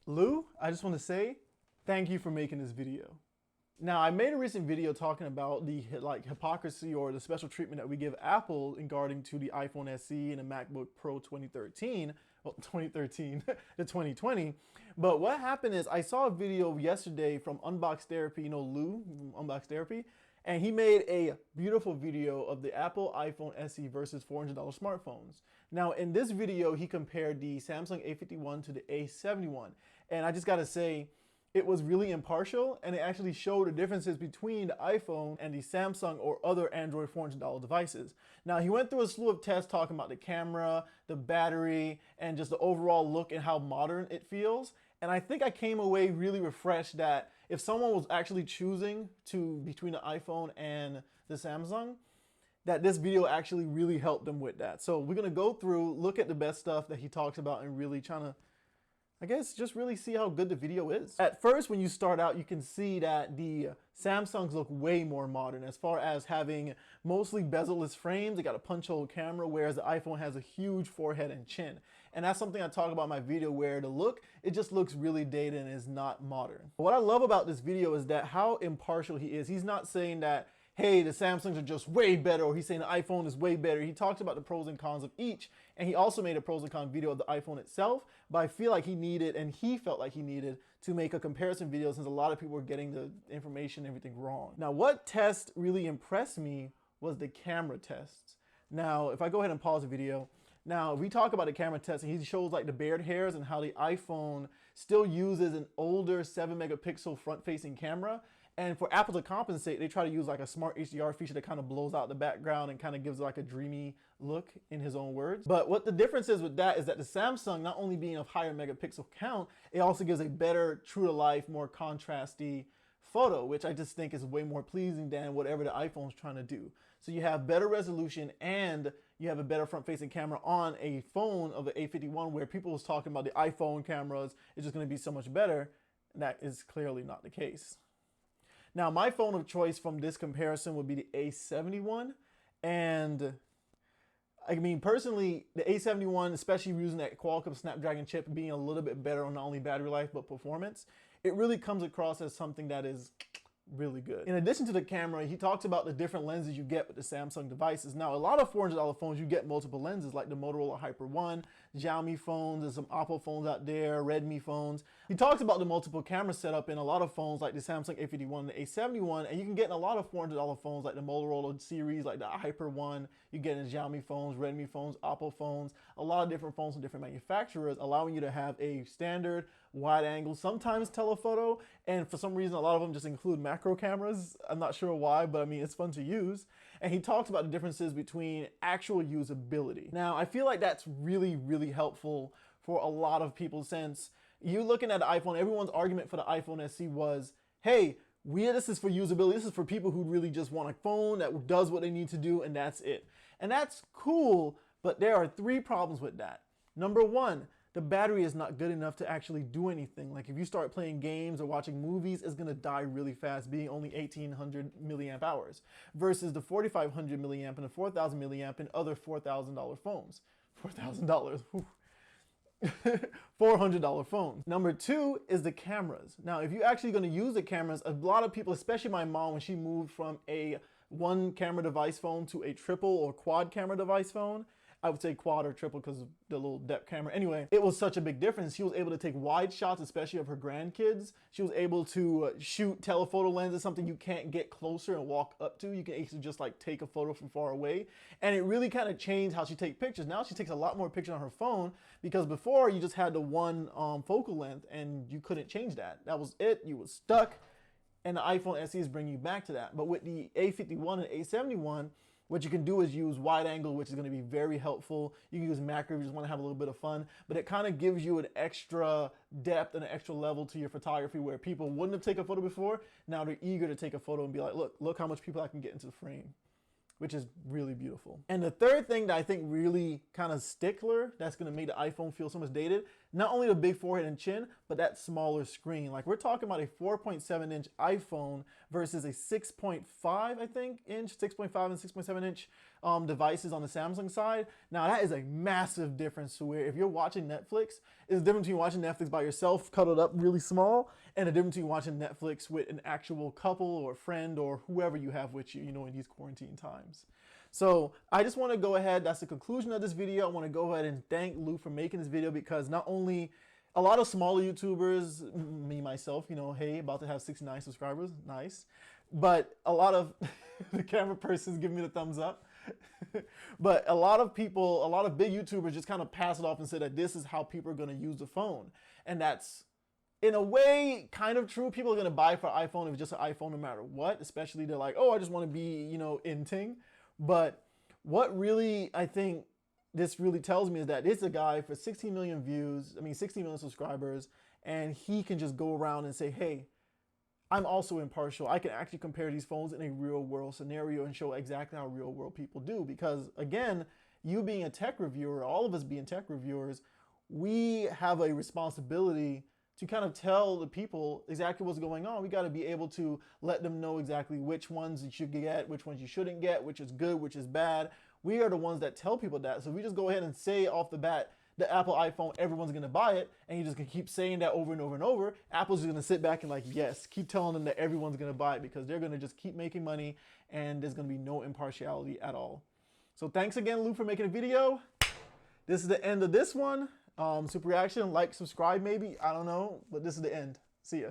Lou, I just want to say thank you for making this video. Now, I made a recent video talking about the hypocrisy or the special treatment that we give Apple regarding to the iPhone SE and the MacBook Pro 2013, well, 2013 to 2020. But what happened is I saw a video yesterday from Unbox Therapy, you know, Lou from Unbox Therapy, and he made a beautiful video of the Apple iPhone SE versus $400 smartphones. Now, in this video, he compared the Samsung A51 to the A71. And I just gotta say, it was really impartial, and it actually showed the differences between the iPhone and the Samsung or other Android $400 devices. Now, he went through a slew of tests talking about the camera, the battery, and just the overall look and how modern it feels. And I think I came away really refreshed that if someone was actually choosing between the iPhone and the Samsung, that this video actually really helped them with that. So we're gonna go through, look at the best stuff that he talks about and really trying to, I guess, just really see how good the video is. At first, when you start out, you can see that the Samsungs look way more modern as far as having mostly bezel-less frames. They got a punch hole camera, whereas the iPhone has a huge forehead and chin. And that's something I talk about in my video where the look, it just looks really dated and is not modern. What I love about this video is that how impartial he is. He's not saying that, hey, the Samsungs are just way better, or he's saying the iPhone is way better. He talks about the pros and cons of each, and he also made a pros and cons video of the iPhone itself, but I feel like he needed, and he felt like he needed, to make a comparison video since a lot of people were getting the information and everything wrong. Now, what test really impressed me was the camera tests. Now, if I go ahead and pause the video, now, if we talk about the camera test, and he shows like the beard hairs and how the iPhone still uses an older 7-megapixel front-facing camera. And for Apple to compensate, they try to use like a smart HDR feature that kind of blows out the background and kind of gives like a dreamy look, in his own words. But what the difference is with that is that the Samsung, not only being of higher megapixel count, it also gives a better, true to life, more contrasty photo, which I just think is way more pleasing than whatever the iPhone's trying to do. So you have better resolution and you have a better front-facing camera on a phone of the A51, where people was talking about the iPhone cameras is just going to be so much better. And that is clearly not the case. Now, my phone of choice from this comparison would be the A71. And I mean, personally, the A71, especially using that Qualcomm Snapdragon chip, being a little bit better on not only battery life, but performance, it really comes across as something that is really good. In addition to the camera, he talks about the different lenses you get with the Samsung devices. Now, a lot of $400 phones, you get multiple lenses, like the Motorola Hyper One, Xiaomi phones, there's some Oppo phones out there, Redmi phones. He talks about the multiple camera setup in a lot of phones like the Samsung A51 and the A71, and you can get in a lot of $400 phones like the Motorola series, like the Hyper One. You get in Xiaomi phones, Redmi phones, Oppo phones, a lot of different phones from different manufacturers, allowing you to have a standard wide angle, sometimes telephoto, and for some reason a lot of them just include macro cameras. I'm not sure why, but I mean, it's fun to use. And he talks about the differences between actual usability. Now, I feel like that's really, really helpful for a lot of people, since you looking at the iPhone, everyone's argument for the iPhone SE was, hey, this is for usability. This is for people who really just want a phone that does what they need to do, and that's it. And that's cool, but there are 3 problems with that. Number 1, the battery is not good enough to actually do anything. Like if you start playing games or watching movies, it's gonna die really fast, being only 1800 milliamp hours versus the 4500 milliamp and the 4000 milliamp in other $4,000 phones. $4,000, $400 phones. Number 2 is the cameras. Now, if you're actually gonna use the cameras, a lot of people, especially my mom, when she moved from a 1 camera device phone to a triple or quad camera device phone, I would say quad or triple because of the little depth camera. Anyway, it was such a big difference. She was able to take wide shots, especially of her grandkids. She was able to shoot telephoto lenses, something you can't get closer and walk up to. You can actually just like take a photo from far away. And it really kind of changed how she takes pictures. Now she takes a lot more pictures on her phone, because before you just had the one focal length and you couldn't change that. That was it. You was stuck. And the iPhone SE is bringing you back to that. But with the A51 and A71, what you can do is use wide angle, which is going to be very helpful. You can use macro if you just want to have a little bit of fun, but it kind of gives you an extra depth and an extra level to your photography, where people wouldn't have taken a photo before. Now they're eager to take a photo and be like, look how much people I can get into the frame, which is really beautiful. And the third thing that I think really kind of stickler, that's going to make the iPhone feel so much dated, not only the big forehead and chin, but that smaller screen. Like, we're talking about a 4.7-inch iPhone versus a 6.5, I think, inch, 6.5 and 6.7 inch devices on the Samsung side. Now, that is a massive difference to where if you're watching Netflix, it's different between watching Netflix by yourself, cuddled up really small, and the difference between watching Netflix with an actual couple or friend or whoever you have with you, you know, in these quarantine times. So I just want to go ahead, that's the conclusion of this video. I want to go ahead and thank Lou for making this video, because not only a lot of smaller YouTubers, me, myself, you know, hey, about to have 69 subscribers, nice. But a lot of, the camera person's giving me the thumbs up. But a lot of people, a lot of big YouTubers just kind of pass it off and say that this is how people are going to use the phone. And that's, in a way, kind of true. People are going to buy for iPhone if it's just an iPhone no matter what, especially they're like, oh, I just want to be, you know, in ting. But what really, I think this really tells me is that it's a guy for 16 million views, 16 million subscribers, and he can just go around and say, hey, I'm also impartial. I can actually compare these phones in a real world scenario and show exactly how real world people do. Because again, you being a tech reviewer, all of us being tech reviewers, we have a responsibility to kind of tell the people exactly what's going on. We got to be able to let them know exactly which ones you should get, which ones you shouldn't get, which is good, which is bad. We are the ones that tell people that. So we just go ahead and say off the bat, the Apple iPhone, everyone's gonna buy it, and you're just gonna keep saying that over and over and over. Apple's just gonna sit back and like, yes, keep telling them that everyone's gonna buy it, because they're gonna just keep making money and there's gonna be no impartiality at all. So thanks again, Lou, for making a video. This is the end of this one. Super reaction, like, subscribe maybe, I don't know, but this is the end. See ya.